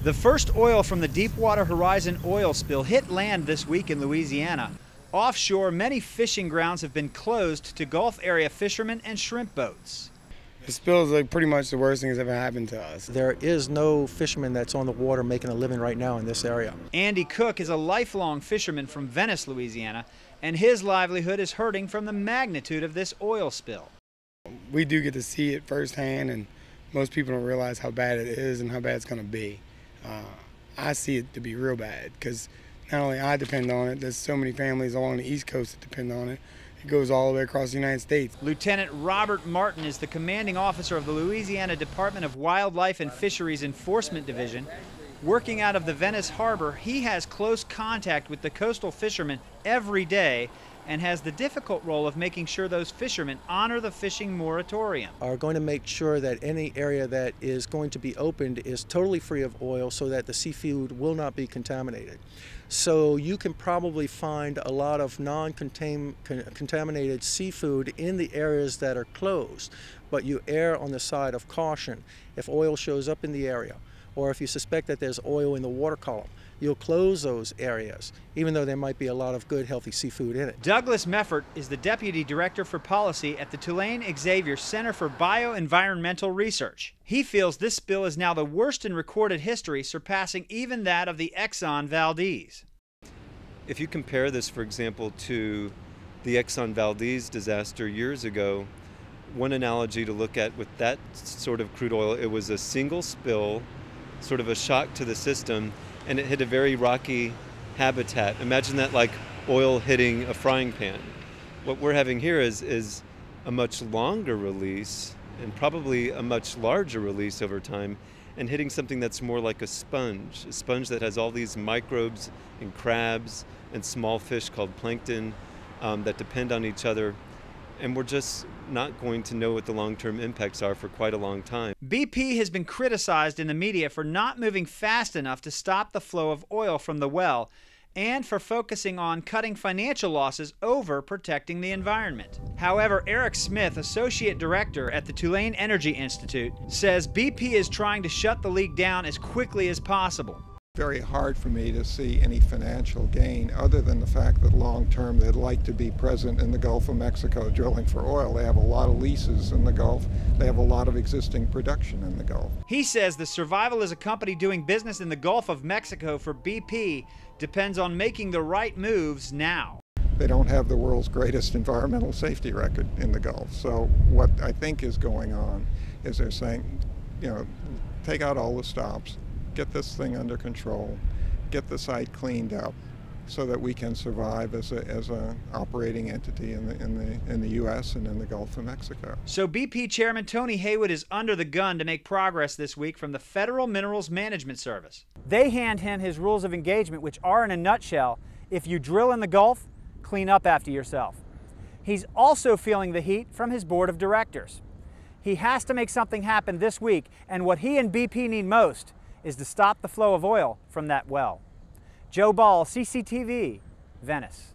The first oil from the Deepwater Horizon oil spill hit land this week in Louisiana. Offshore, many fishing grounds have been closed to Gulf area fishermen and shrimp boats. The spill is like pretty much the worst thing that's ever happened to us. There is no fisherman that's on the water making a living right now in this area. Andy Cook is a lifelong fisherman from Venice, Louisiana, and his livelihood is hurting from the magnitude of this oil spill. We do get to see it firsthand, and most people don't realize how bad it is and how bad it's going to be. I see it to be real bad because not only I depend on it, there's so many families along the East Coast that depend on it. It goes all the way across the United States. Lieutenant Robert Martin is the commanding officer of the Louisiana Department of Wildlife and Fisheries Enforcement Division. Working out of the Venice harbor, he has close contact with the coastal fishermen every day and has the difficult role of making sure those fishermen honor the fishing moratorium. Are going to make sure that any area that is going to be opened is totally free of oil so that the seafood will not be contaminated. So you can probably find a lot of non-contaminated seafood in the areas that are closed, but you err on the side of caution. If oil shows up in the area, or if you suspect that there's oil in the water column, you'll close those areas, even though there might be a lot of good, healthy seafood in it. Douglas Meffert is the Deputy Director for Policy at the Tulane Xavier Center for Bioenvironmental Research. He feels this spill is now the worst in recorded history, surpassing even that of the Exxon Valdez. If you compare this, for example, to the Exxon Valdez disaster years ago, one analogy to look at with that sort of crude oil, it was a single spill, sort of a shock to the system, and it hit a very rocky habitat. Imagine that like oil hitting a frying pan. What we're having here is a much longer release and probably a much larger release over time, and hitting something that's more like a sponge that has all these microbes and crabs and small fish called plankton that depend on each other. And we're just not going to know what the long-term impacts are for quite a long time. BP has been criticized in the media for not moving fast enough to stop the flow of oil from the well and for focusing on cutting financial losses over protecting the environment. However, Eric Smith, Associate Director at the Tulane Energy Institute, says BP is trying to shut the leak down as quickly as possible. Very hard for me to see any financial gain other than the fact that long term they'd like to be present in the Gulf of Mexico drilling for oil. They have a lot of leases in the Gulf. They have a lot of existing production in the Gulf. He says the survival as a company doing business in the Gulf of Mexico for BP depends on making the right moves now. They don't have the world's greatest environmental safety record in the Gulf. So what I think is going on is they're saying, you know, take out all the stops, get this thing under control, get the site cleaned up so that we can survive as a operating entity in the U.S. and in the Gulf of Mexico. So BP Chairman Tony Haywood is under the gun to make progress this week from the Federal Minerals Management Service. They hand him his rules of engagement, which are, in a nutshell, if you drill in the Gulf, clean up after yourself. He's also feeling the heat from his board of directors. He has to make something happen this week, and what he and BP need most is to stop the flow of oil from that well. Joe Ball, CCTV, Venice.